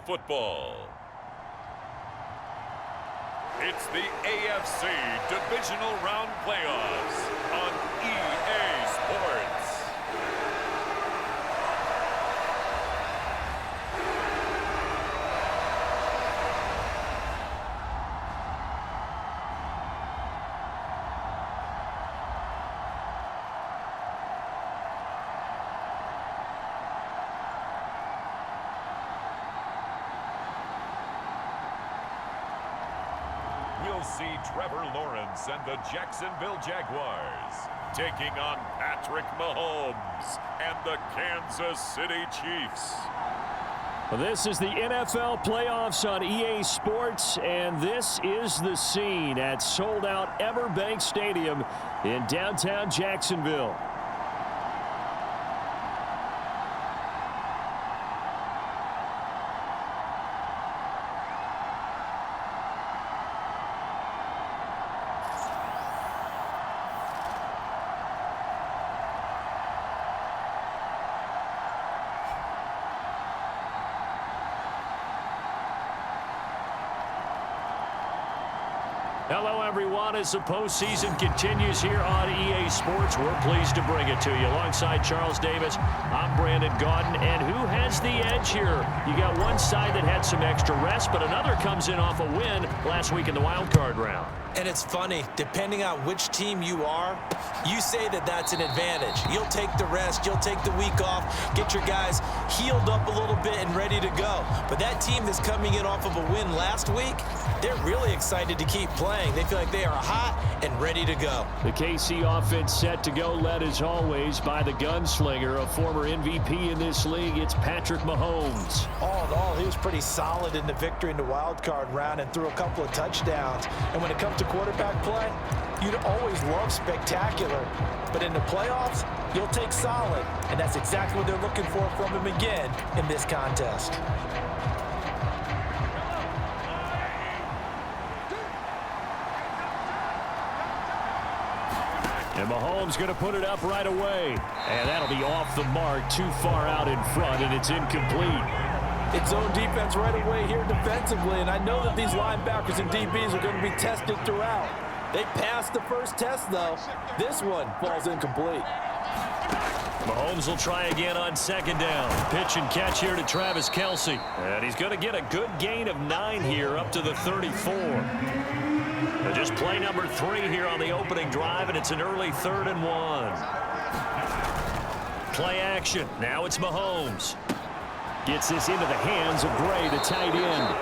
NFL football. It's the AFC Divisional Round Playoffs on EA Sports. We'll see Trevor Lawrence and the Jacksonville Jaguars taking on Patrick Mahomes and the Kansas City Chiefs. This is the NFL playoffs on EA Sports, and this is the scene at sold-out Everbank Stadium in downtown Jacksonville. Hello, everyone. As the postseason continues here on EA Sports, we're pleased to bring it to you. Alongside Charles Davis, I'm Brandon Gaudin. And who has the edge here? You got one side that had some extra rest, but another comes in off a win last week in the wild card round. And it's funny, depending on which team you are, you say that that's an advantage. You'll take the rest, you'll take the week off, get your guys healed up a little bit and ready to go. But that team that's coming in off of a win last week, they're really excited to keep playing. They feel like they are hot and ready to go. The KC offense set to go, led as always by the gunslinger, a former MVP in this league. It's Patrick Mahomes. All in all, he was pretty solid in the victory in the wild card round and threw a couple of touchdowns. And when it comes to quarterback play, you'd always love spectacular. But in the playoffs, you'll take solid. And that's exactly what they're looking for from him again in this contest. And Mahomes going to put it up right away. And that'll be off the mark, too far out in front, and it's incomplete. It's zone defense right away here defensively, and I know that these linebackers and DBs are going to be tested throughout. They passed the first test, though. This one falls incomplete. Mahomes will try again on second down. Pitch and catch here to Travis Kelce. And he's going to get a good gain of 9 here up to the 34. And just play number 3 here on the opening drive, and it's an early 3rd and 1. Play action. Now it's Mahomes. Gets this into the hands of Gray, the tight end.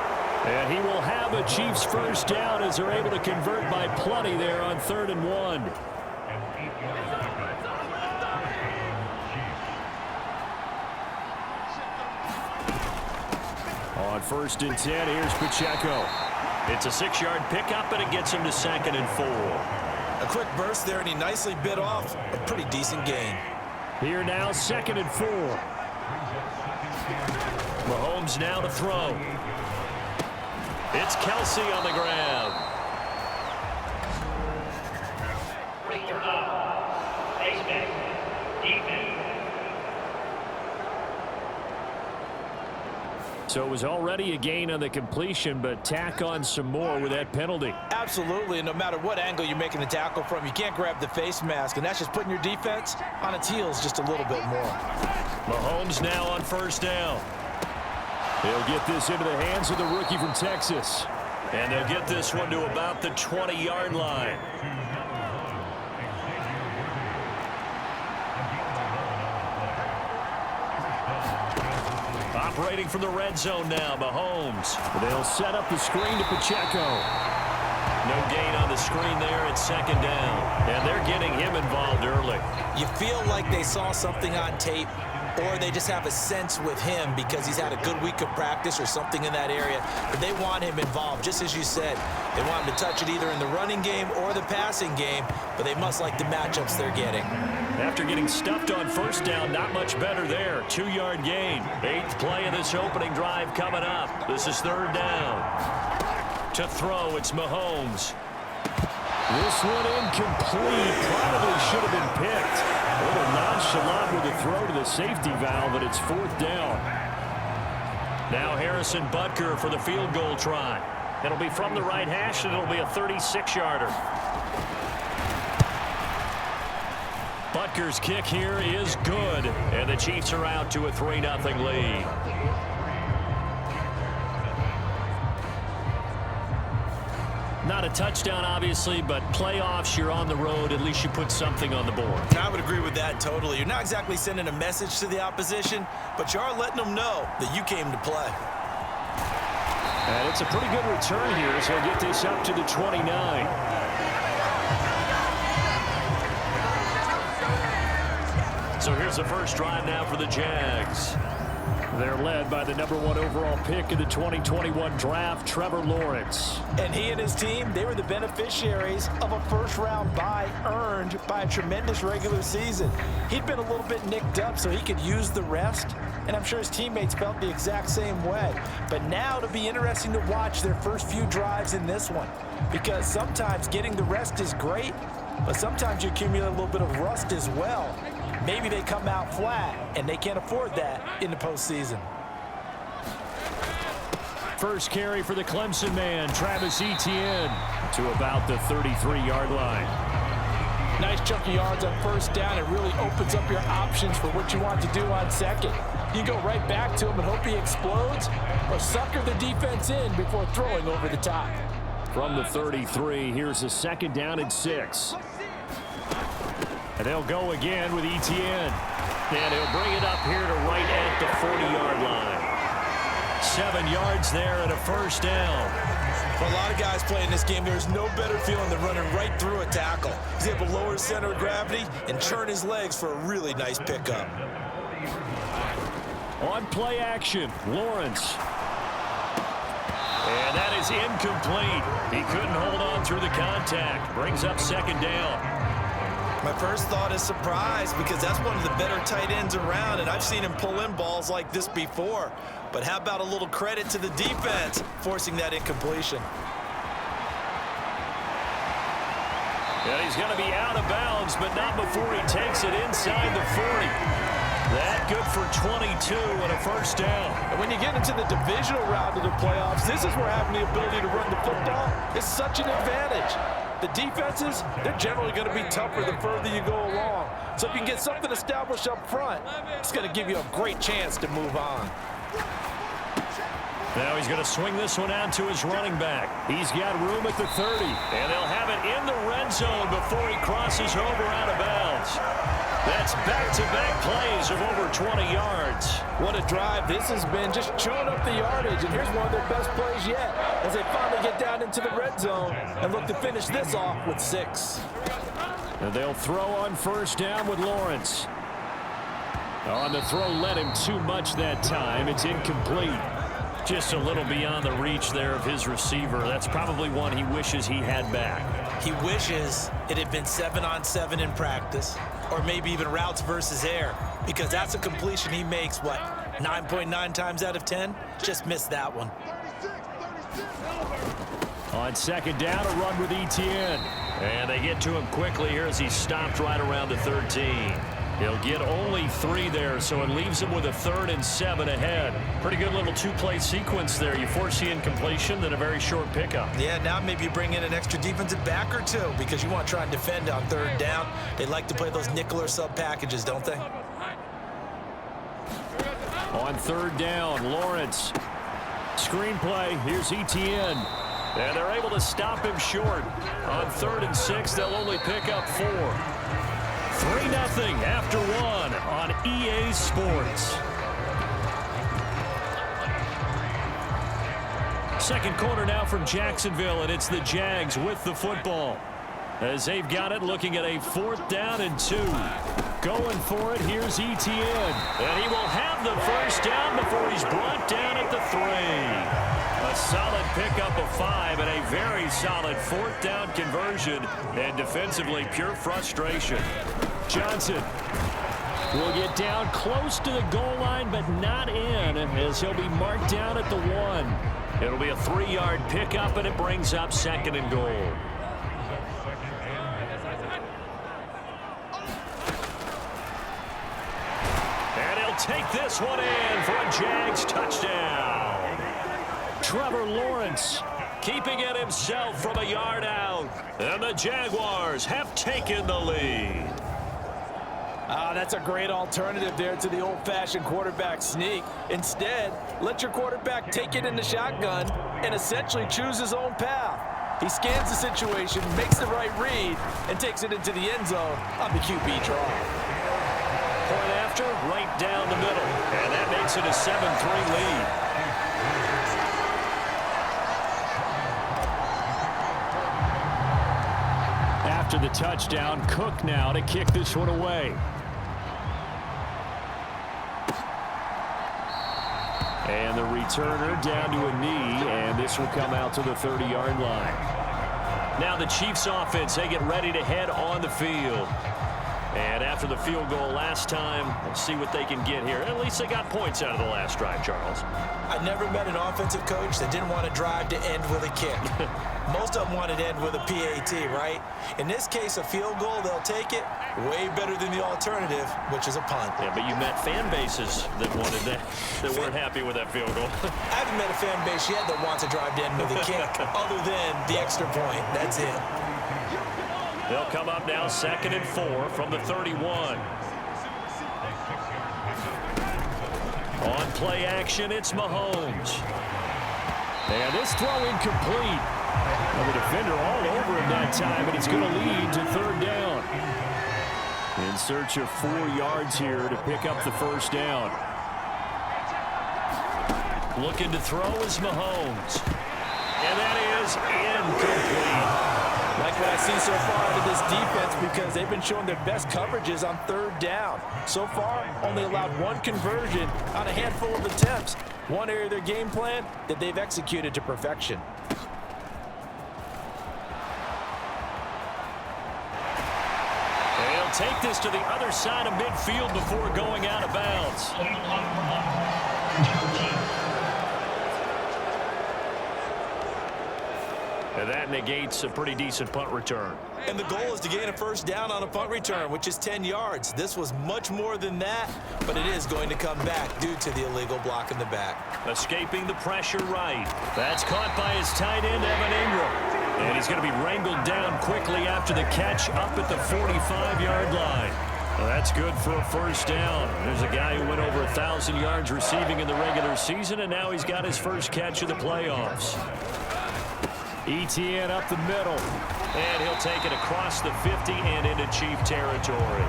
And he will have a Chiefs first down as they're able to convert by plenty there on 3rd and 1. On 1st and 10, here's Pacheco. It's a 6-yard pickup, and it gets him to 2nd and 4. A quick burst there, and he nicely bit off a pretty decent gain. Here now, 2nd and 4. Mahomes now to throw. It's Kelce on the ground. So it was already a gain on the completion, but tack on some more with that penalty. Absolutely, and no matter what angle you're making the tackle from, you can't grab the face mask, and that's just putting your defense on its heels just a little bit more. Mahomes now on 1st down. They'll get this into the hands of the rookie from Texas. And they'll get this one to about the 20-yard line. Operating from the red zone now, Mahomes. They'll set up the screen to Pacheco. No gain on the screen there at 2nd down. And they're getting him involved early. You feel like they saw something on tape, or they just have a sense with him because he's had a good week of practice or something in that area. But they want him involved, just as you said. They want him to touch it either in the running game or the passing game, but they must like the matchups they're getting. After getting stuffed on 1st down, not much better there. 2-yard gain. 8th play of this opening drive coming up. This is 3rd down. To throw, it's Mahomes. This one incomplete. Probably should have been picked. A little nonchalant with a throw to the safety valve, and it's 4th down. Now Harrison Butker for the field goal try. It'll be from the right hash, and it'll be a 36-yarder. Butker's kick here is good, and the Chiefs are out to a 3-0 lead. Not a touchdown, obviously, but playoffs, you're on the road. At least you put something on the board. I would agree with that totally. You're not exactly sending a message to the opposition, but you are letting them know that you came to play. And it's a pretty good return here as he'll get this up to the 29. So here's the first drive now for the Jags. They're led by the #1 overall pick in the 2021 draft, Trevor Lawrence. And he and his team, they were the beneficiaries of a first-round bye earned by a tremendous regular season. He'd been a little bit nicked up so he could use the rest, and I'm sure his teammates felt the exact same way. But now it'll be interesting to watch their first few drives in this one, because sometimes getting the rest is great, but sometimes you accumulate a little bit of rust as well. Maybe they come out flat, and they can't afford that in the postseason. First carry for the Clemson man, Travis Etienne, to about the 33-yard line. Nice chunk of yards on first down. It really opens up your options for what you want to do on second. You go right back to him and hope he explodes, or sucker the defense in before throwing over the top. From the 33, here's a 2nd down and 6. And they'll go again with Etienne. And he'll bring it up here to right at the 40-yard line. 7 yards there and a first down. For a lot of guys playing this game, there's no better feeling than running right through a tackle. He's able to lower his center of gravity and churn his legs for a really nice pickup. On play action, Lawrence. And that is incomplete. He couldn't hold on through the contact. Brings up 2nd down. My first thought is surprise, because that's one of the better tight ends around, and I've seen him pull in balls like this before. But how about a little credit to the defense forcing that incompletion? And he's going to be out of bounds, but not before he takes it inside the 40. That good for 22 and a first down. And when you get into the divisional round of the playoffs, this is where having the ability to run the football is such an advantage. The defenses, they're generally going to be tougher the further you go along. So if you can get something established up front, it's going to give you a great chance to move on. Now he's going to swing this one out to his running back. He's got room at the 30, and they'll have it in the red zone before he crosses over out of bounds. That's back-to-back plays of over 20 yards. What a drive this has been, just chewing up the yardage. And here's one of their best plays yet as they finally get down into the red zone and look to finish this off with 6. And they'll throw on first down with Lawrence. On the throw, led him too much that time. It's incomplete. Just a little beyond the reach there of his receiver. That's probably one he wishes he had back. He wishes it had been 7-on-7 in practice, or maybe even routes versus air, because that's a completion he makes, what, 9.9 times out of 10? Just missed that one. On 2nd down, a run with Etienne. And they get to him quickly here as he's stopped right around the 13. He'll get only 3 there, so it leaves him with a 3rd and 7 ahead. Pretty good little 2-play sequence there. You force the incompletion, then a very short pickup. Yeah, now maybe you bring in an extra defensive back or two, because you want to try and defend on 3rd down. They like to play those nickel or sub packages, don't they? On 3rd down, Lawrence. Screenplay, here's Etienne. And they're able to stop him short. On 3rd and 6, they'll only pick up 4. 3-0 after 1 on EA Sports. Second quarter now from Jacksonville, and it's the Jags with the football. As they've got it, looking at a 4th down and 2. Going for it, here's Etienne. And he will have the first down before he's brought down at the 3. A solid pickup of 5 and a very solid 4th down conversion. And defensively, pure frustration. Johnson will get down close to the goal line, but not in, as he'll be marked down at the 1. It'll be a 3-yard pickup, and it brings up 2nd and goal. And he'll take this one in for a Jags touchdown. Trevor Lawrence keeping it himself from a yard out. And the Jaguars have taken the lead. That's a great alternative there to the old-fashioned quarterback sneak. Instead, let your quarterback take it in the shotgun and essentially choose his own path. He scans the situation, makes the right read, and takes it into the end zone on the QB draw. Point after, right down the middle. And that makes it a 7-3 lead. After the touchdown, Cook now to kick this one away. And the returner down to a knee, and this will come out to the 30-yard line. Now the Chiefs offense, they get ready to head on the field. And after the field goal last time, let's see what they can get here. At least they got points out of the last drive, Charles. I never met an offensive coach that didn't want to drive to end with a kick. Most of them wanted to end with a PAT, right? In this case, a field goal, they'll take it. Way better than the alternative, which is a punt. Yeah, but you met fan bases that wanted that, that weren't happy with that field goal. I haven't met a fan base yet that wants to drive to end with a kick, other than the extra point. That's it. They'll come up now 2nd and 4 from the 31. On play action, it's Mahomes. And this throw incomplete. And the defender all over him that time, and it's going to lead to 3rd down. In search of 4 yards here to pick up the 1st down. Looking to throw is Mahomes. And that is incomplete. Like what I see so far out of this defense, because they've been showing their best coverages on 3rd down. So far, only allowed 1 conversion on a handful of attempts. One area of their game plan that they've executed to perfection. They'll take this to the other side of midfield before going out of bounds. And that negates a pretty decent punt return. And the goal is to gain a 1st down on a punt return, which is 10 yards. This was much more than that, but it is going to come back due to the illegal block in the back. Escaping the pressure right. That's caught by his tight end, Evan Ingram. And he's going to be wrangled down quickly after the catch up at the 45-yard line. Well, that's good for a 1st down. There's a guy who went over 1,000 yards receiving in the regular season, and now he's got his first catch of the playoffs. ETN up the middle. And he'll take it across the 50 and into Chief territory.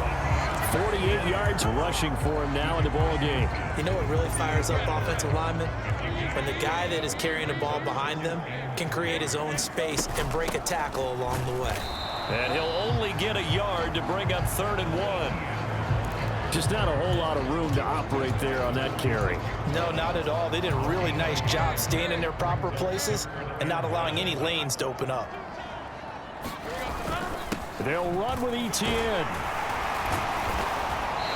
48 yards rushing for him now in the ball game. You know what really fires up offensive linemen? When the guy that is carrying the ball behind them can create his own space and break a tackle along the way. And he'll only get a yard to bring up 3rd and 1. Just not a whole lot of room to operate there on that carry. No, not at all. They did a really nice job staying in their proper places and not allowing any lanes to open up. They'll run with ETN.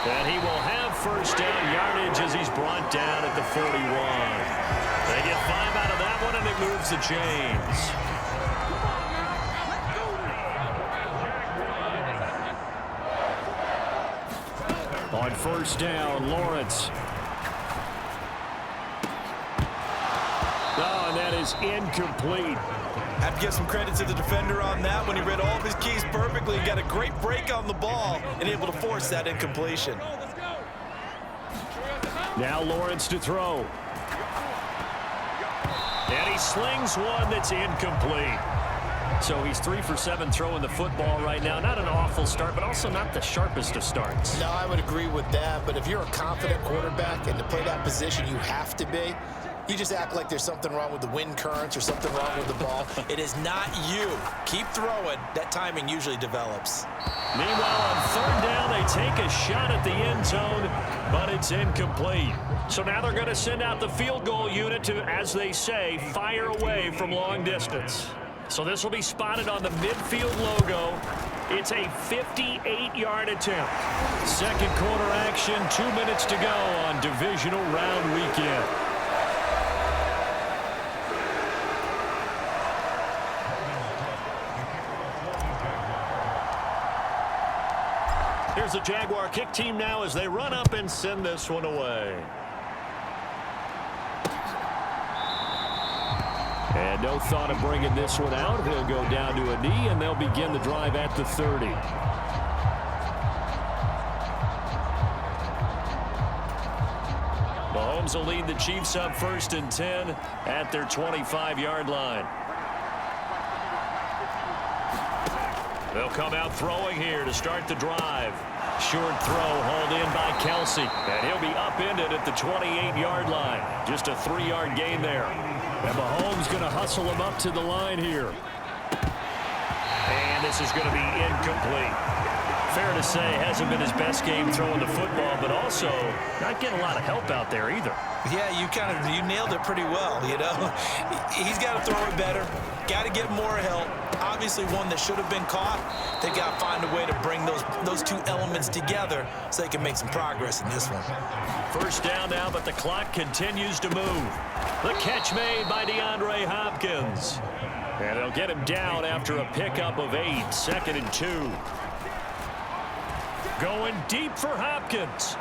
And he will have 1st down yardage as he's brought down at the 41. They get 5 out of that one, and it moves the chains. On 1st down, Lawrence. Oh, and that is incomplete. I have to give some credit to the defender on that when he read all of his keys perfectly and got a great break on the ball and able to force that incompletion. Now Lawrence to throw. And he slings one that's incomplete. So he's 3 for 7 throwing the football right now. Not an awful start, but also not the sharpest of starts. No, I would agree with that. But if you're a confident quarterback and to play that position, you have to be. You just act like there's something wrong with the wind currents or something wrong with the ball. It is not you. Keep throwing. That timing usually develops. Meanwhile, on 3rd down, they take a shot at the end zone, but it's incomplete. So now they're going to send out the field goal unit to, as they say, fire away from long distance. So this will be spotted on the midfield logo. It's a 58-yard attempt. 2nd quarter action, 2 minutes to go on divisional round weekend. Here's the Jaguar kick team now as they run up and send this one away. And no thought of bringing this one out. He'll go down to a knee, and they'll begin the drive at the 30. Mahomes will lead the Chiefs up 1st and 10 at their 25-yard line. They'll come out throwing here to start the drive. Short throw hauled in by Kelsey. And he'll be upended at the 28-yard line. Just a 3-yard gain there. And Mahomes going to hustle him up to the line here. And this is going to be incomplete. Fair to say, hasn't been his best game throwing the football, but also not getting a lot of help out there either. Yeah, you nailed it pretty well, you know. He's got to throw it better. Got to get more help. Obviously one that should have been caught. They got to find a way to bring those two elements together so they can make some progress in this one. First down now, but the clock continues to move. The catch made by DeAndre Hopkins. And they'll get him down after a pickup of 8, 2nd and 2. Going deep for Hopkins.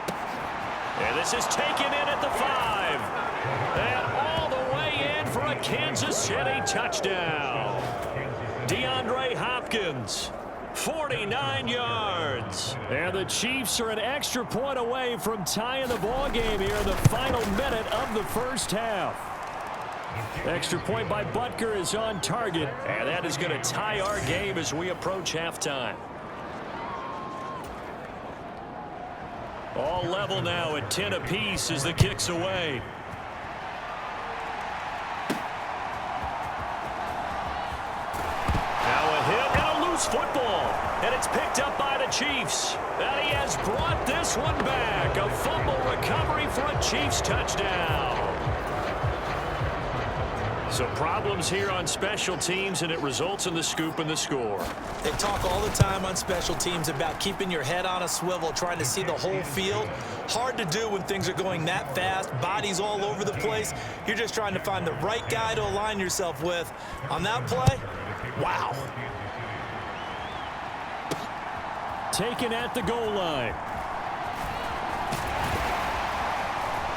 And this is taken in at the 5. And all the way in for a Kansas City touchdown. DeAndre Hopkins, 49 yards. And the Chiefs are an extra point away from tying the ball game here in the final minute of the first half. Extra point by Butker is on target, and that is going to tie our game as we approach halftime. All level now at 10 apiece as the kick's away. Now a hit and a loose football. And it's picked up by the Chiefs. And he has brought this one back. A fumble recovery for a Chiefs touchdown. So problems here on special teams, and it results in the scoop and the score. They talk all the time on special teams about keeping your head on a swivel, trying to see the whole field. Hard to do when things are going that fast, bodies all over the place. You're just trying to find the right guy to align yourself with. On that play, wow. Taken at the goal line.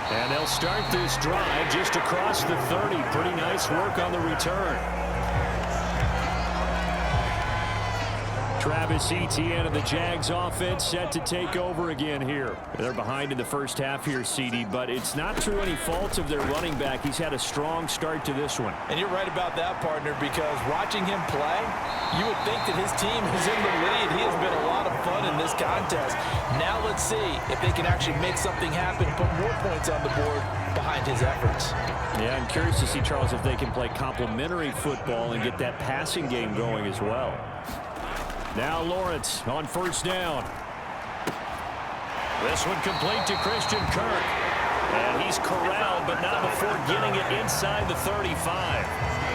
And they'll start this drive just across the 30. Pretty nice work on the return. Travis Etienne and the Jags offense set to take over again here. They're behind in the first half here, CD, but it's not through any fault of their running back. He's had a strong start to this one. And you're right about that, partner, because watching him play, you would think that his team is in the lead. He has been a lot of fun in this contest. Now let's see if they can actually make something happen, put more points on the board behind his efforts. Yeah, I'm curious to see, Charles, if they can play complementary football and get that passing game going as well. Now Lawrence on first down. This one complete to Christian Kirk. And he's corralled, but not before getting it inside the 35.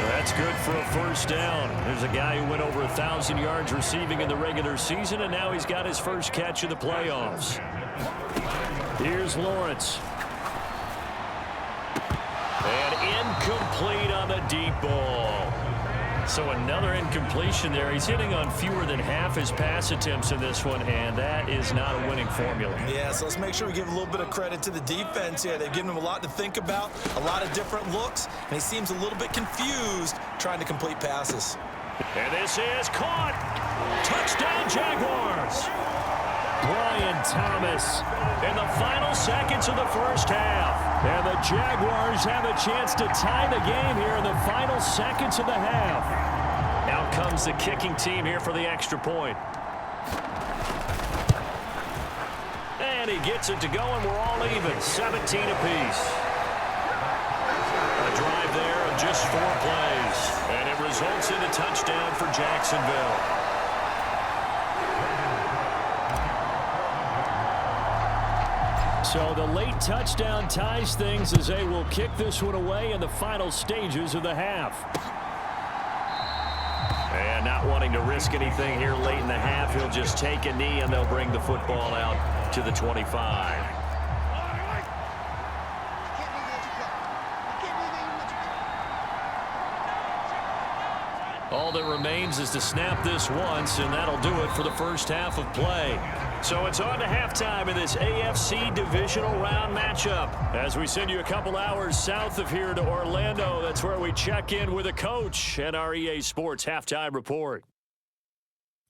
That's good for a first down. There's a guy who went over 1,000 yards receiving in the regular season, and now he's got his first catch of the playoffs. Here's Lawrence. And incomplete on the deep ball. So another incompletion there. He's hitting on fewer than half his pass attempts in this one, and that is not a winning formula. Yeah, so let's make sure we give a little bit of credit to the defense here. They've given him a lot to think about, a lot of different looks, and he seems a little bit confused trying to complete passes. And this is caught. Touchdown, Jaguars. Brian Thomas in the final seconds of the first half. And the Jaguars have a chance to tie the game here in the final seconds of the half. Out comes the kicking team here for the extra point. And he gets it to go, and we're all even, 17 apiece. A drive there of just 4 plays. And it results in a touchdown for Jacksonville. So the late touchdown ties things as they will kick this one away in the final stages of the half. And not wanting to risk anything here late in the half, he'll just take a knee and they'll bring the football out to the 25. All that remains is to snap this once, and that'll do it for the first half of play. So it's on to halftime in this AFC divisional round matchup. As we send you a couple hours south of here to Orlando, that's where we check in with a coach and our EA Sports halftime report.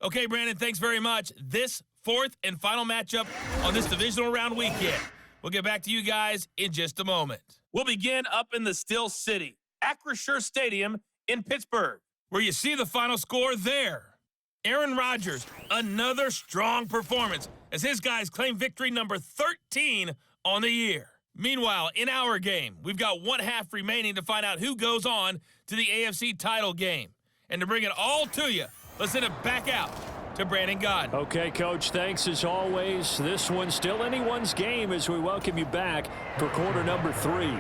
Okay, Brandon, thanks very much. This fourth and final matchup on this divisional round weekend. We'll get back to you guys in just a moment. We'll begin up in the Still City, Acrisure Stadium in Pittsburgh, where you see the final score there. Aaron Rodgers, another strong performance as his guys claim victory number 13 on the year. Meanwhile, in our game, we've got one half remaining to find out who goes on to the AFC title game. And to bring it all to you, let's send it back out to Brandon Godden. Okay, Coach, thanks as always. This one's still anyone's game as we welcome you back for quarter number 3.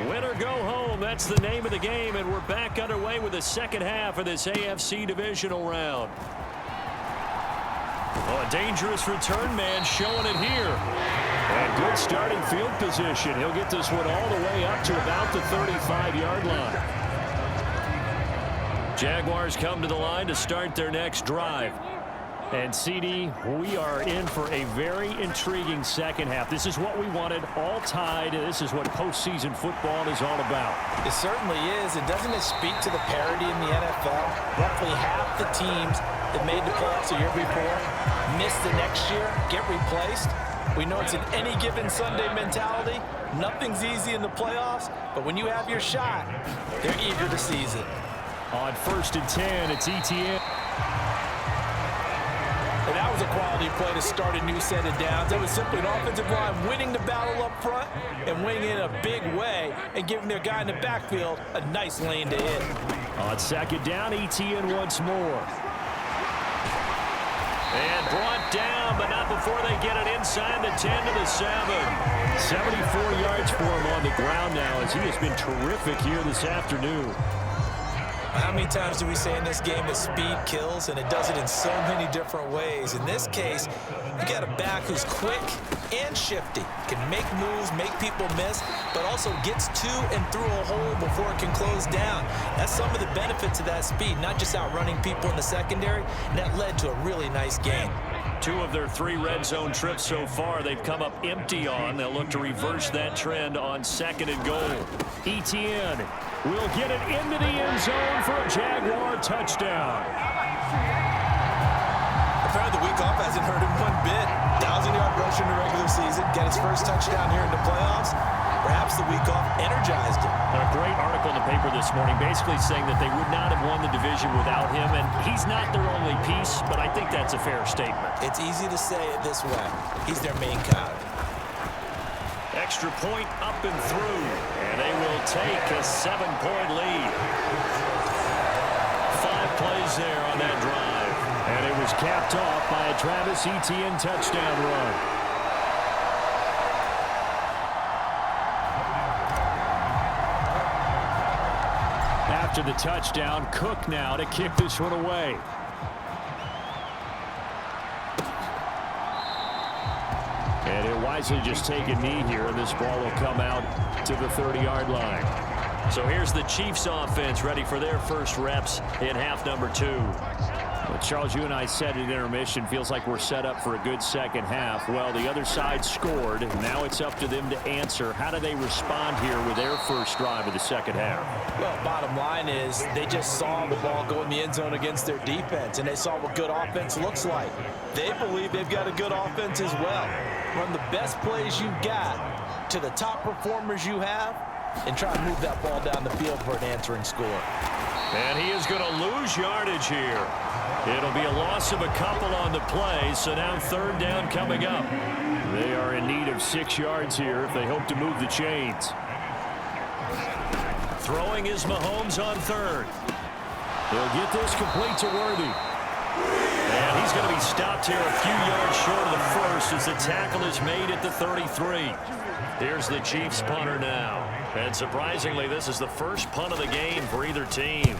Win or go home, that's the name of the game, and we're back underway with the second half of this AFC divisional round. Oh, a dangerous return man showing it here. And good starting field position. He'll get this one all the way up to about the 35-yard line. Jaguars come to the line to start their next drive. And, CD, we are in for a very intriguing second half. This is what we wanted, all tied. This is what postseason football is all about. It certainly is. And doesn't it speak to the parity in the NFL? Roughly half the teams that made the playoffs the year before miss the next year, get replaced. We know it's an any given Sunday mentality. Nothing's easy in the playoffs, but when you have your shot, they're eager to seize it. On 1st and 10, it's ETN. And that was a quality play to start a new set of downs. That was simply an offensive line winning the battle up front and winning in a big way and giving their guy in the backfield a nice lane to hit. On 2nd down, ETN once more. And brought down, but not before they get it inside the 10 to the 7. 74 yards for him on the ground now as he has been terrific here this afternoon. How many times do we say in this game that speed kills, and it does it in so many different ways? In this case, you got a back who's quick and shifty, can make moves, make people miss, but also gets to and through a hole before it can close down. That's some of the benefits of that speed, not just outrunning people in the secondary, and that led to a really nice game. 2 of their 3 red zone trips so far they've come up empty on. They'll look to reverse that trend on 2nd and goal. ETN will get it into the end zone for a Jaguar touchdown. Apparently the week off hasn't hurt him one bit. 1,000-yard rush in the regular season, get his first touchdown here in the playoffs. Perhaps the week off energized him. A great article in the paper this morning basically saying that they would not have won the division without him, and he's not their only piece, but I think that's a fair statement. It's easy to say it this way. He's their main guy. Extra point up and through, and they will take a 7-point lead. 5 plays there on that drive, and it was capped off by a Travis Etienne touchdown run. After the touchdown, Cook now to kick this one away. And he'll wisely just take a knee here, and this ball will come out to the 30-yard line. So here's the Chiefs offense ready for their first reps in half number 2. Well, Charles, you and I said at intermission, feels like we're set up for a good second half. Well, the other side scored. Now it's up to them to answer. How do they respond here with their first drive of the second half? Well, bottom line is they just saw the ball go in the end zone against their defense, and they saw what good offense looks like. They believe they've got a good offense as well. Run the best plays you've got to the top performers you have, and try to move that ball down the field for an answering score. And he is going to lose yardage here. It'll be a loss of a couple on the play, so now 3rd down coming up. They are in need of 6 yards here if they hope to move the chains. Throwing is Mahomes on 3rd. He'll get this complete to Worthy. And he's going to be stopped here a few yards short of the first as the tackle is made at the 33. Here's the Chiefs punter now. And surprisingly, this is the first punt of the game for either team.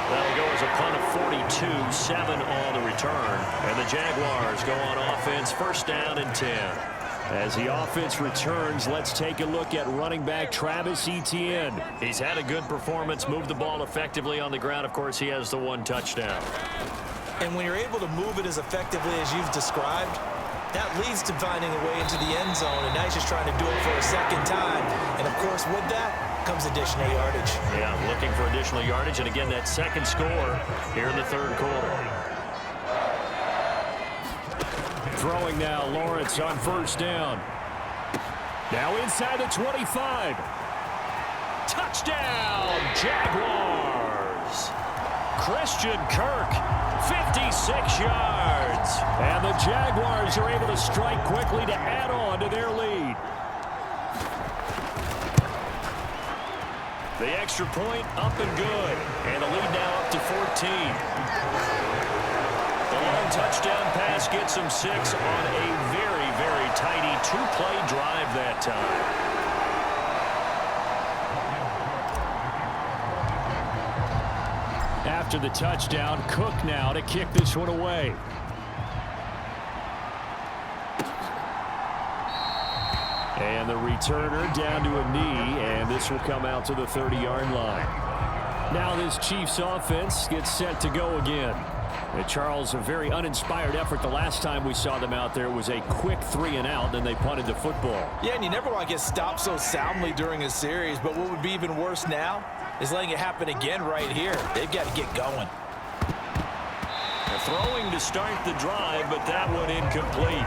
That'll go as a punt of 42, 7 on the return. And the Jaguars go on offense, 1st down and 10. As the offense returns, let's take a look at running back Travis Etienne. He's had a good performance, moved the ball effectively on the ground. Of course, he has the 1 touchdown. And when you're able to move it as effectively as you've described, that leads to finding a way into the end zone, and now he's just trying to do it for a second time. And, of course, with that comes additional yardage. Yeah, looking for additional yardage, and again, that second score here in the third quarter. Throwing now, Lawrence on first down. Now inside the 25. Touchdown, Jaguars. Christian Kirk, 56 yards. And the Jaguars are able to strike quickly to add on to their lead. The extra point up and good. And the lead now up to 14. Touchdown pass gets him 6 on a very, very tidy 2-play drive that time. After the touchdown, Cook now to kick this one away. And the returner down to a knee, and this will come out to the 30-yard line. Now this Chiefs offense gets set to go again. Charles, a very uninspired effort. The last time we saw them out there was a quick 3-and-out, then they punted the football. Yeah, and you never want to get stopped so soundly during a series, but what would be even worse now is letting it happen again right here. They've got to get going. They're throwing to start the drive, but that one incomplete.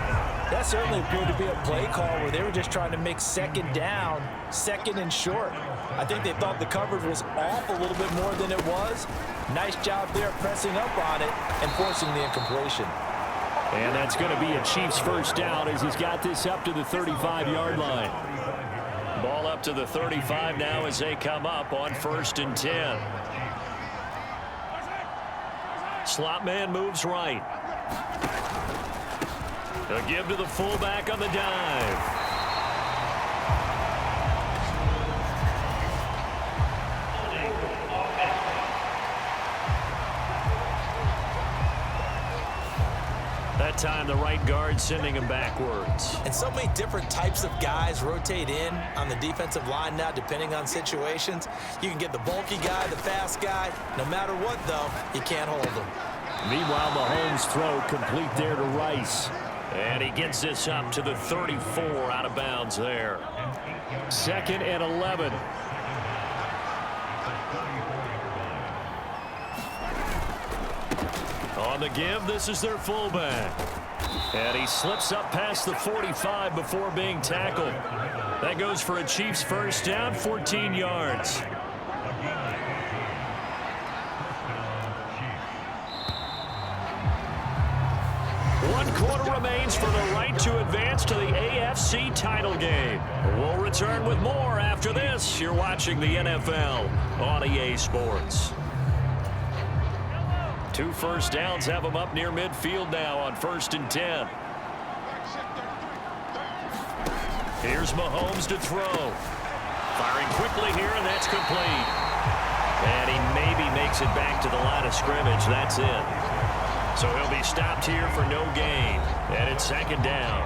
That certainly appeared to be a play call where they were just trying to make second down, second and short. I think they thought the coverage was off a little bit more than it was. Nice job there pressing up on it and forcing the incompletion. And that's going to be a Chiefs first down as he's got this up to the 35-yard line. Ball up to the 35 now as they come up on 1st and 10. Slot man moves right. A give to the fullback on the dive. That time the right guard sending him backwards. And so many different types of guys rotate in on the defensive line now depending on situations. You can get the bulky guy, the fast guy. No matter what, though, you can't hold them. Meanwhile, Mahomes' throw complete there to Rice. And he gets this up to the 34 out of bounds there. 2nd and 11. On the give, this is their fullback. And he slips up past the 45 before being tackled. That goes for a Chiefs first down, 14 yards. One quarter remains for the right to advance to the AFC title game. We'll return with more after this. You're watching the NFL on EA Sports. 2 first downs have them up near midfield now on 1st and 10. Here's Mahomes to throw. Firing quickly here, and that's complete. And he maybe makes it back to the line of scrimmage. That's it. So he'll be stopped here for no gain. And it's 2nd down.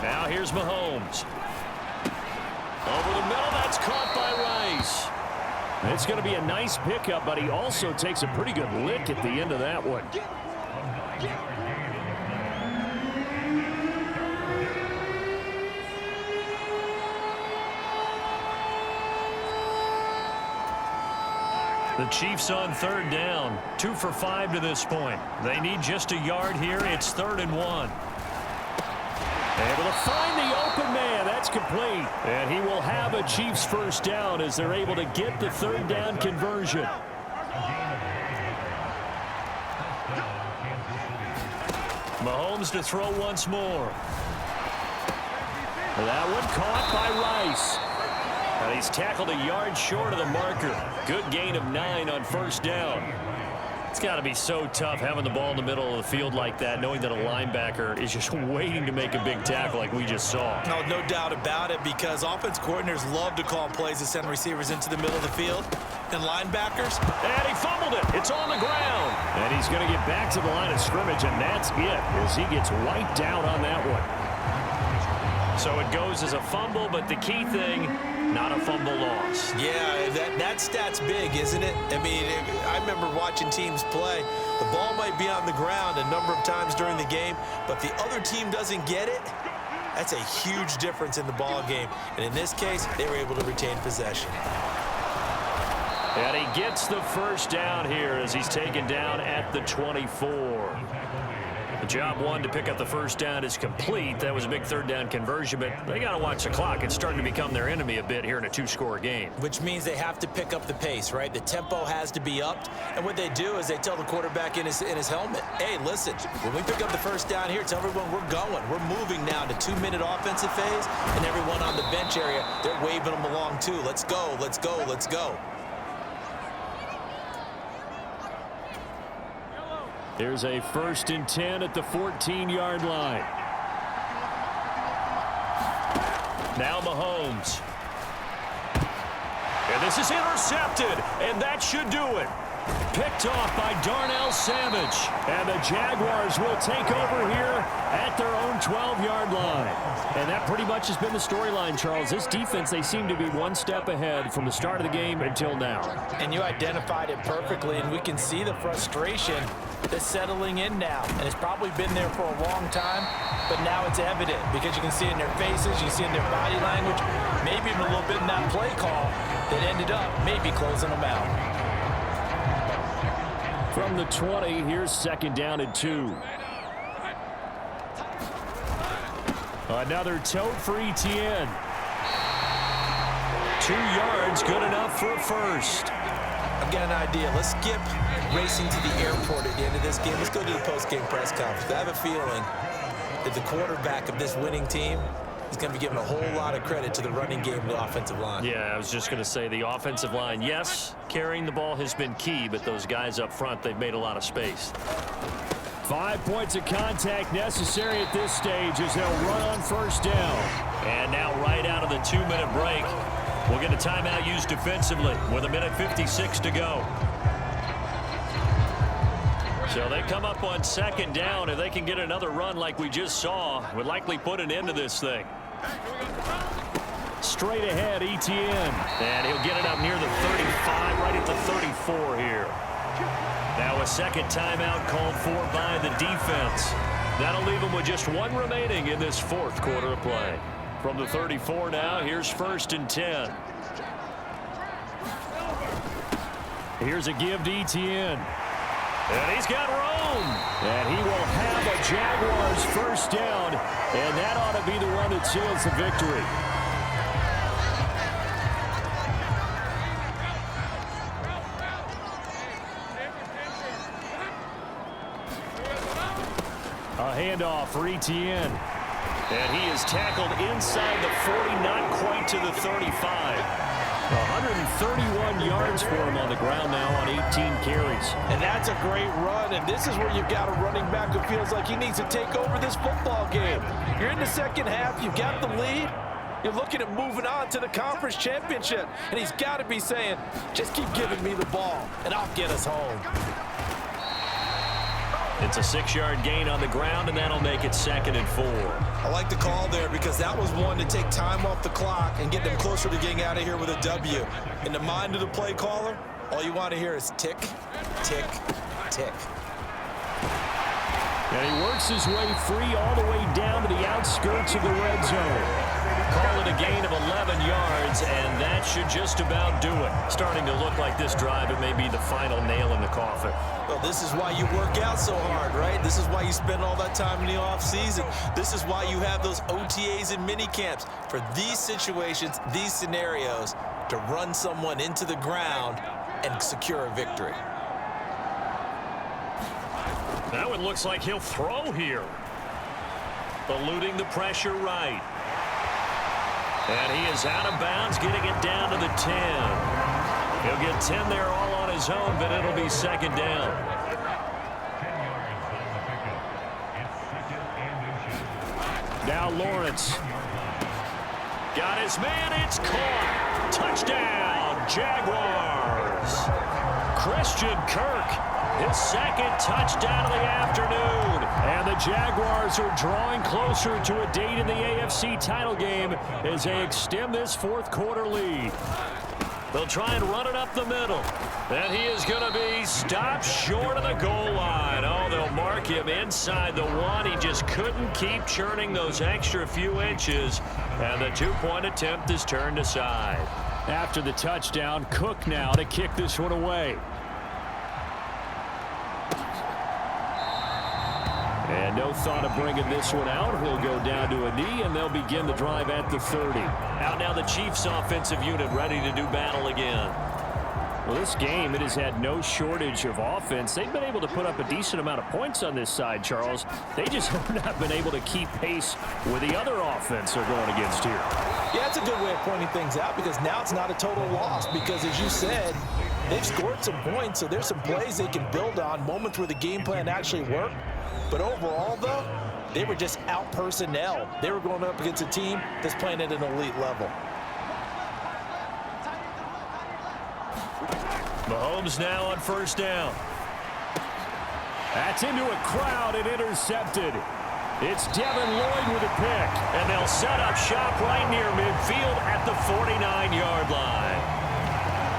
Now here's Mahomes. Over the middle, that's caught by Rice. It's going to be a nice pickup, but he also takes a pretty good lick at the end of that one. The Chiefs on 3rd down. 2 for 5 to this point. They need just a yard here. It's 3rd and 1. Able to find the open man. That's complete. And he will have a Chiefs first down as they're able to get the 3rd down conversion. Mahomes to throw once more. That one caught by Rice. And he's tackled a yard short of the marker. Good gain of 9 on 1st down. It's got to be so tough having the ball in the middle of the field like that, knowing that a linebacker is just waiting to make a big tackle like we just saw. No doubt about it, because offense coordinators love to call plays to send receivers into the middle of the field. And linebackers. And he fumbled it. It's on the ground. And he's going to get back to the line of scrimmage, and that's it as he gets wiped out on that one. So it goes as a fumble, but the key thing, not a fumble loss. Yeah, that stat's big, isn't it? I mean, I remember watching teams play. The ball might be on the ground a number of times during the game, but the other team doesn't get it. That's a huge difference in the ball game. And in this case, they were able to retain possession. And he gets the first down here as he's taken down at the 24. The job one to pick up the first down is complete. That was a big third down conversion, but they got to watch the clock. It's starting to become their enemy a bit here in a two-score game. Which means they have to pick up the pace, right? The tempo has to be upped. And what they do is they tell the quarterback in his helmet, hey, listen, when we pick up the first down here, tell everyone we're going. We're moving now to 2-minute offensive phase, and everyone on the bench area, they're waving them along too. Let's go, let's go, let's go. Here's a 1st and 10 at the 14-yard line. Now Mahomes. And this is intercepted, and that should do it. Picked off by Darnell Savage. And the Jaguars will take over here at their own 12-yard line. And that pretty much has been the storyline, Charles. This defense, they seem to be one step ahead from the start of the game until now. And you identified it perfectly, and we can see the frustration that's settling in now. And it's probably been there for a long time, but now it's evident because you can see it in their faces, you can see it in their body language, maybe even a little bit in that play call that ended up maybe closing them out. From the 20, here's 2nd down and 2. Another tote for Etienne. 2 yards, good enough for a first. I've got an idea. Let's skip racing to the airport at the end of this game. Let's go to the post-game press conference. I have a feeling that the quarterback of this winning team is going to be giving a whole lot of credit to the running game and the offensive line. Yeah, I was just going to say the offensive line, yes, carrying the ball has been key, but those guys up front, they've made a lot of space. 5 points of contact necessary at this stage as they'll run on first down. And now right out of the 2-minute break, we'll get a timeout used defensively with 1:56 to go. So they come up on 2nd down. If they can get another run like we just saw, would likely put an end to this thing. Straight ahead, Etienne. And he'll get it up near the 35, right at the 34 here. Now a 2nd timeout called for by the defense. That'll leave them with just 1 remaining in this 4th quarter of play. From the 34 now, here's 1st and 10. Here's a give to Etienne. And he's got room. And he will have a Jaguars first down. And that ought to be the one that seals the victory. A handoff for Etienne. And he is tackled inside the 40, not quite to the 35. 131 yards for him on the ground now on 18 carries. And that's a great run, and this is where you've got a running back who feels like he needs to take over this football game. You're in the second half, you've got the lead, you're looking at moving on to the conference championship, and he's got to be saying, just keep giving me the ball, and I'll get us home. It's a 6-yard gain on the ground, and that'll make it 2nd and 4. I like the call there because that was one to take time off the clock and get them closer to getting out of here with a W. In the mind of the play caller, all you want to hear is tick, tick, tick. And he works his way free all the way down to the outskirts of the red zone. Call it a gain of 11 yards, and that should just about do it. Starting to look like this drive, it may be the final nail in the coffin. Well, this is why you work out so hard, right? This is why you spend all that time in the offseason. This is why you have those OTAs and mini camps for these situations, these scenarios, to run someone into the ground and secure a victory. That one looks like he'll throw here. Eluding the pressure right. And he is out of bounds, getting it down to the 10. He'll get 10 there all on his own, but it'll be 2nd down. Now Lawrence. Got his man. It's caught. Touchdown, Jaguars. Christian Kirk, his second touchdown of the afternoon. And the Jaguars are drawing closer to a date in the AFC title game as they extend this fourth quarter lead. They'll try and run it up the middle. And he is going to be stopped short of the goal line. Oh, they'll mark him inside the one. He just couldn't keep churning those extra few inches. And the two-point attempt is turned aside. After the touchdown, Cook now to kick this one away. And no thought of bringing this one out. He'll go down to a knee, and they'll begin the drive at the 30. Out now the Chiefs offensive unit ready to do battle again. Well, this game, it has had no shortage of offense. They've been able to put up a decent amount of points on this side, Charles. They just have not been able to keep pace with the other offense they're going against here. Yeah, that's a good way of pointing things out because now it's not a total loss because, as you said, they've scored some points, so there's some plays they can build on, moments where the game plan actually worked. But overall, though, they were just out-personnel. They were going up against a team that's playing at an elite level. Mahomes now on first down. That's into a crowd and intercepted. It's Devin Lloyd with a pick. And they'll set up shop right near midfield at the 49-yard line.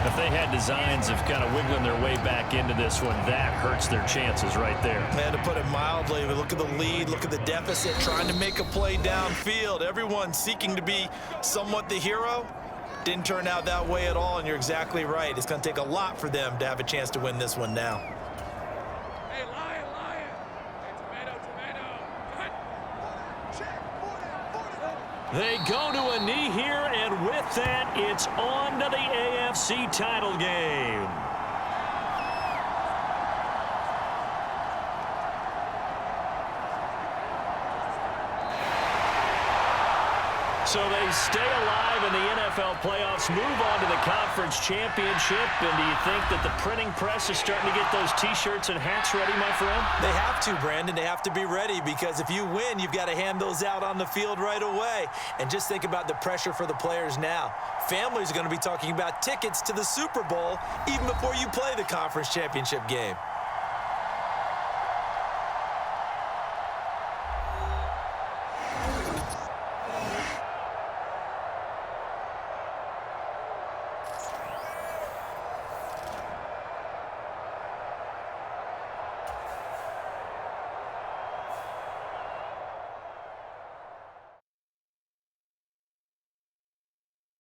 If they had designs of kind of wiggling their way back into this one, that hurts their chances right there. Man, to put it mildly, look at the lead, look at the deficit, trying to make a play downfield. Everyone seeking to be somewhat the hero. Didn't turn out that way at all, and you're exactly right. It's going to take a lot for them to have a chance to win this one now. Hey, lion, lion. Hey, tomato, tomato. Cut. They go to a knee here, and with that, it's on to the AFC title game. So they stay alive in the NFL playoffs, move on to the conference championship. And do you think that the printing press is starting to get those T-shirts and hats ready, my friend? They have to, Brandon. They have to be ready because if you win, you've got to hand those out on the field right away. And just think about the pressure for the players now. Families are going to be talking about tickets to the Super Bowl even before you play the conference championship game.